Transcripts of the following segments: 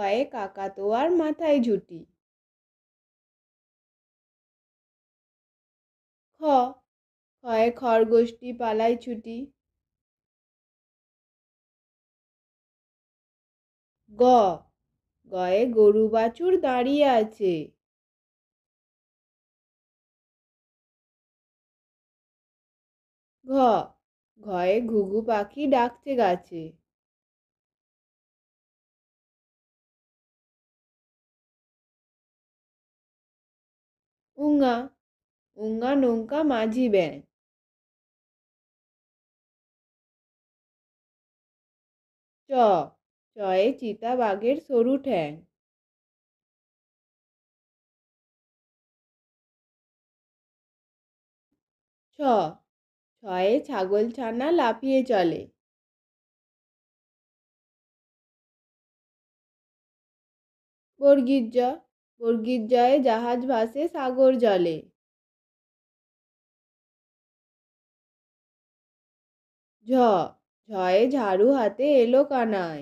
কয়ে কাকাতুয়ার মাথায় ঝুঁটি। খ খয়ে খরগোশটি পালায় ছুটি। গ গয়ে গরু বাছুর দাঁড়িয়ে আছে। ঘ ঘয়ে ঘুঘু পাখি ডাকছে গাছে। উঙা উঙা নৌকা মাঝি ব্যাঙ। চ চয়ে চিতা বাঘের সরু ঠ্যাং। ছ ছয়ে ছাগল ছানা লাফিয়ে চলে। বর্গীর জ বর্গীর জয়ে জাহাজ ভাসে সাগর জলে। ঝ ঝয়ে ঝাড়ু হাতে এলো কানাই।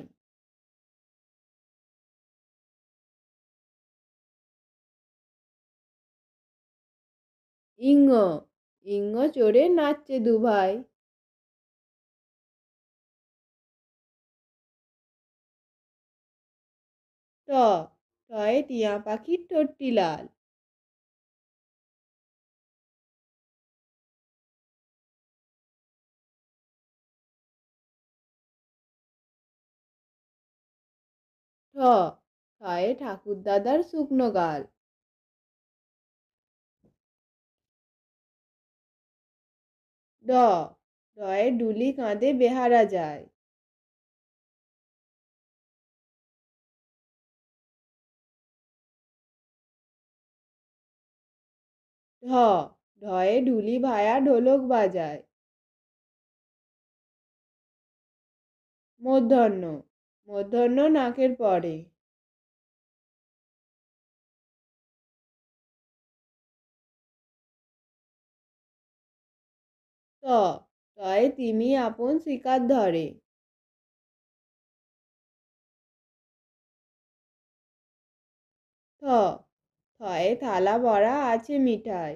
ইঙ্গ ইঙ্গ চড়ে নাচছে দুভাই। ট টয়ে টিয়া পাখির ঠোঁটটি লাল। ঠ ঠয়ে ঠাকুর দাদার শুকনো গাল। ড ডয়ে ডুলি কাঁধে বেহারা যায়। ঢ ঢয়ে ঢুলি ভায়া ঢোলক বাজায়। মূর্ধন্য মূর্ধন্য নাকের পরে। ত তয়ে তিমি আপন শিকার ধরে। থ থয়ে থালা ভরা আছে মিঠাই।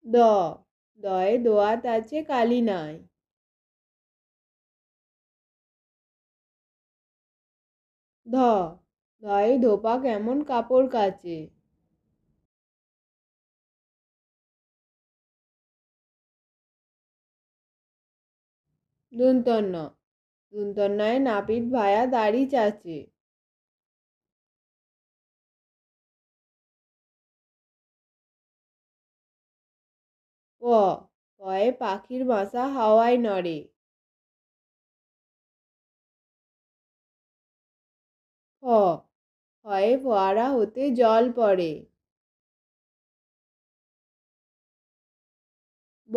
দ দয়ে দোয়াত আছে কালি নাই। ধ ধয়ে ধোপা কেমন কাপড় কাচে। দন্তন্য দন্তন্যয়ে নাপিত ভায়া দাড়ি চাচে। প পয়ে পাখির বাসা হাওয়ায় নড়ে। খ খয়ে ফোয়ারা হতে জল পড়ে। ব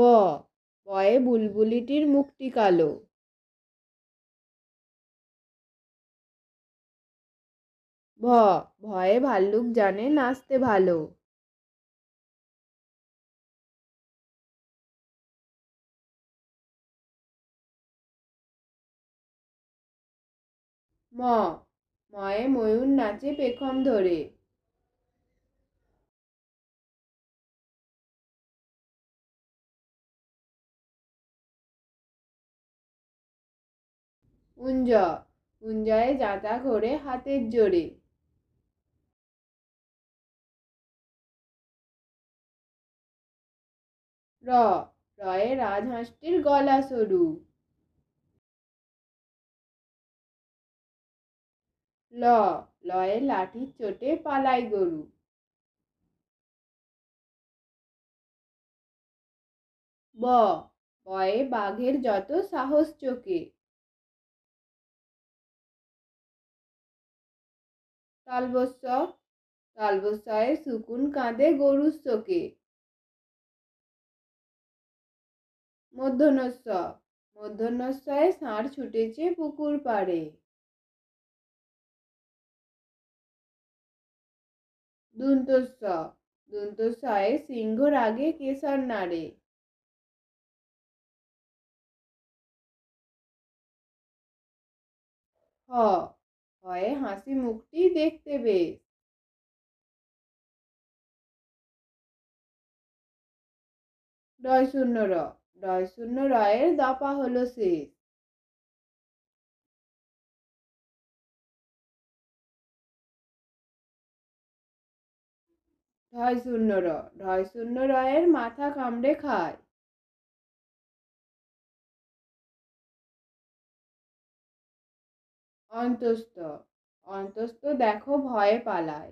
বয়ে বুলবুলিটির মুখটি কালো। ভ ভয়ে ভাল্লুক জানে নাচতে ভালো। ম ময়ে ময়ূর নাচে পেখম ধরে। উঞ্জ উঞ্জয়ে যাঁতা ঘোরে হাতের জোরে। র রয়ে রাজহাঁসটির গলা সরু। ল লয়ে লাঠির চোটে পালায় গরু। ব বয়ে বাঘের যত সাহস চোখে। তালবস্য তালবস্যয়ে শুকুন কাঁদে গরুর চোখে। মূর্ধন্যস্য মূর্ধন্যস্বয়ে ষাঁড় ছুটেছে পুকুর পাড়ে। দন্তস্য দন্তস্বয়ে সিংহ রাগে কেশর নাড়ে। হয়ে হাসি মুখটি দেখতে বেশ। ডয় শূন্য র, ডয় শূন্য রয়ের দফা হলো শেষ। ঢয় শূন্য র, ঢয় শূন্য রয়ের মাথা কামড়ে খায়। অন্তস্থ, অন্তস্থ দেখো ভয়ে পালায়।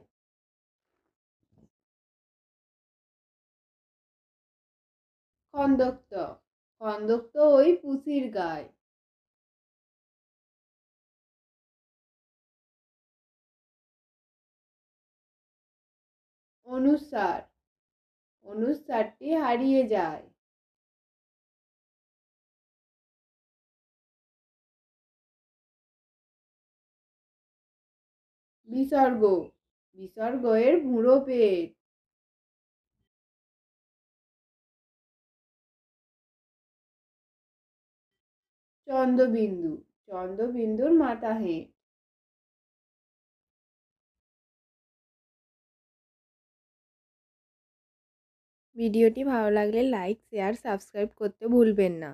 খন্দক্ত, খন্দক্ত ওই পুসির গায়। অনুসার, অনুসারটি হারিয়ে যায়। বিসর্গ, বিসর্গ এর ভুঁড়ো পেট। চন্দ্রবিন্দু, চন্দ্রবিন্দুর মাথা হেঁট। ভিডিওটি ভালো লাগলে লাইক, শেয়ার, সাবস্ক্রাইব করতে ভুলবেন না।